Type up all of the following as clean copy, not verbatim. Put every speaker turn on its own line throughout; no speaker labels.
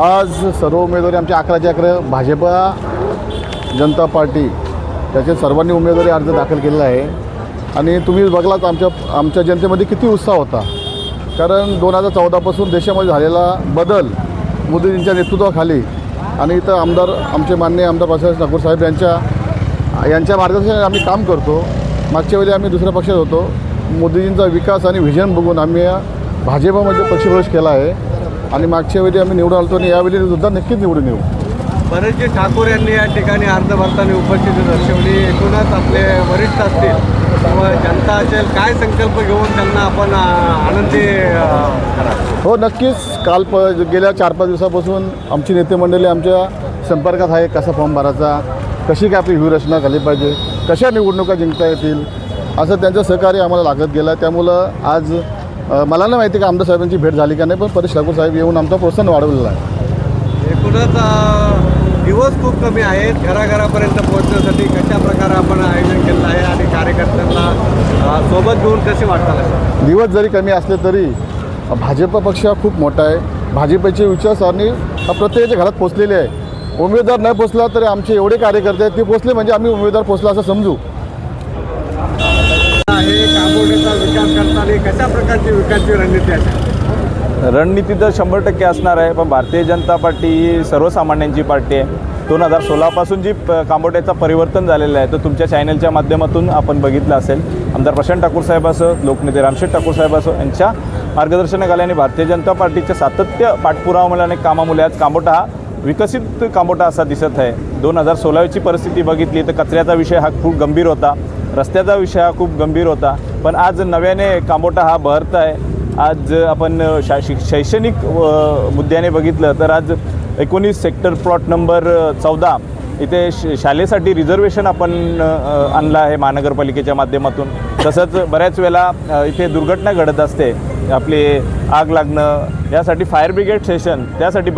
आज सर्व उमेदवारी आमच्या 11 भाजपा जनता पार्टी त्याचे सर्वांनी उमेदवारी अर्ज दाखल केलेला आहे आणि तुम्ही बघलात आमच्या जनतेमध्ये किती उत्साह होता. कारण 2014पासून देशामध्ये झालेला बदल मोदीजींच्या नेतृत्वाखाली आणि इथं आमचे माननीय आमदार बाळासाहेब ठाकूर साहेब यांच्या मार्गदर्शनाने आम्ही काम करतो. मागच्या वेळी आम्ही दुसऱ्या पक्षात होतो. मोदीजींचा विकास आणि व्हिजन बघून आम्ही भाजपमध्ये पक्षप्रवेश केला आहे आणि मागच्या वेळी आम्ही निवडून आलो आणि यावेळी सुद्धा नक्कीच निवडून येऊ.
बरेचसे ठाकूर यांनी या ठिकाणी अर्ज भरताना उपस्थिती दर्शवली. एकूणच आपले वरिष्ठ असतील किंवा जनता असेल, काय संकल्प घेऊन त्यांना आपण आनंदी करा?
हो, नक्कीच. गेल्या 4-5 दिवसापासून आमची नेते मंडळी आमच्या संपर्कात आहे. कसा फॉर्म भरायचा, कशी काय आपली व्यूहरचना झाली पाहिजे, कशा निवडणुका जिंकता येतील, असं त्यांचं सहकार्य आम्हाला लागत गेलं. त्यामुळं आज मला नाही माहिती का आमदार साहेबांची भेट झाली का नाही, पण परेश ठाकूर साहेब येऊन आमचा प्रोत्साहन वाढवलेला आहे.
एकूणच दिवस खूप कमी आहेत. घराघरापर्यंत पोहोचण्यासाठी कशा प्रकारे आपण आयोजन केलं आहे आणि कार्यकर्त्यांना सोबत घेऊन कसे वाटतात?
दिवस जरी कमी असले तरी भाजप पक्ष हा खूप मोठा आहे. भाजपची विचारसरणी प्रत्येकाच्या घरात पोचलेली आहे. उमेदवार नाही पोचला तरी आमचे एवढे कार्यकर्ते आहेत, ते पोचले म्हणजे आम्ही उमेदवार पोचला असं समजू.
कांबोडीचा विकास करताना कशा प्रकारची विकासची रणनीती आहे?
रणनीती तर 100% असणार आहे, पण भारतीय जनता पार्टी ही सर्वसामान्यांची पार्टी आहे. 2016पासून जी कांबोड्याचं परिवर्तन झालेलं आहे तर तुमच्या चॅनलच्या माध्यमातून आपण बघितलं असेल. आमदार प्रशांत ठाकूर साहेब असो, लोकनेते रामशेठ ठाकूर साहेब असो, यांच्या मार्गदर्शनाखाली आणि भारतीय जनता पार्टीचे सातत्य पाठपुरावा आणि कामामुळे आज कांबोटा हा विकसित कांबोटा असा दिसत आहे. 2016ची परिस्थिती बघितली तर कचऱ्याचा विषय हा खूप गंभीर होता, रस्त्याचा विषय हा खूप गंभीर होता, पण आज नव्याने कांबोटा हा बहरत आहे. आज आपण शैक्षणिक मुद्द्याने बघितलं तर आज 19 सेक्टर प्लॉट नंबर 14 इथे शाळेसाठी रिझर्वेशन आपण आणलं आहे महानगरपालिकेच्या माध्यमातून. तसंच बऱ्याच वेळेला इथे दुर्घटना घडत असते, आपली आग लागणं, यासाठी फायर ब्रिगेड स्टेशन त्यासाठी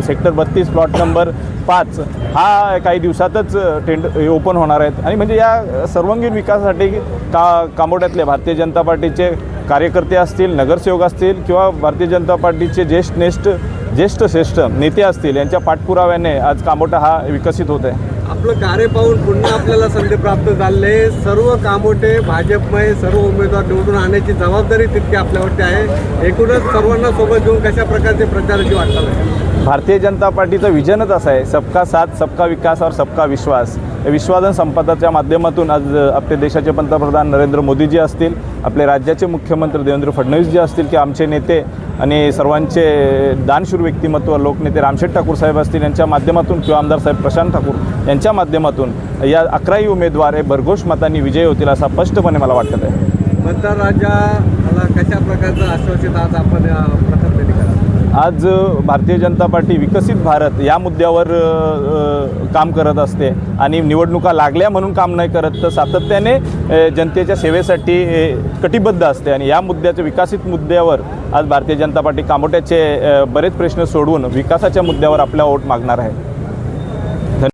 सेक्टर 32 प्लॉट नंबर 5 हा काही दिवसातच ओपन होणार आहेत. आणि म्हणजे या सर्वांगीण विकासासाठी कांबोड्यातले भारतीय जनता पार्टीचे कार्यकर्ते असतील, नगरसेवक असतील किंवा भारतीय जनता पार्टीचे ज्येष्ठ श्रेष्ठ नेते असतील, यांच्या पाठपुराव्याने आज कांबोटा हा विकसित होत आहे.
आपलं कार्य पाहून पुन्हा आपल्याला संधी प्राप्त झाले. सर्व कांबोटे भाजपमय सर्व उमेदवार निवडून आणण्याची जबाबदारी तितकी आपल्यावरती आहे. एकूणच सर्वांना सोबत घेऊन कशा प्रकारचे प्रचाराची वाटचाल आहे?
भारतीय जनता पार्टीचं विजनच असं आहे, सबका साथ, सबका विकास और सबका विश्वास. विश्वासन संपदाच्या माध्यमातून आज आपले देशाचे पंतप्रधान नरेंद्र मोदीजी असतील, आपले राज्याचे मुख्यमंत्री देवेंद्र फडणवीसजी असतील, की आमचे नेते आणि सर्वांचे दानशूर व्यक्तिमत्व लोकनेते रामशेठ ठाकूर साहेब असतील, यांच्या माध्यमातून किंवा आमदार साहेब प्रशांत ठाकूर यांच्या माध्यमातून या 11ही उमेदवार हे भरघोष मतांनी विजयी होतील असं स्पष्टपणे मला वाटत आहे.
मतदार राजा कशा प्रकारचं आश्वासित आज आपण प्रथम करा?
आज भारतीय जनता पार्टी विकसित भारत या मुद्द्यावर काम करत असते आणि निवडणुका लागल्या म्हणून काम नाही करत, तर सातत्याने जनतेच्या सेवेसाठी कटिबद्ध असते. आणि या मुद्द्याच्या विकसित मुद्द्यावर आज भारतीय जनता पार्टी कांबोट्याचे बरेच प्रश्न सोडवून विकासाच्या मुद्द्यावर आपला वोट मागणार आहे.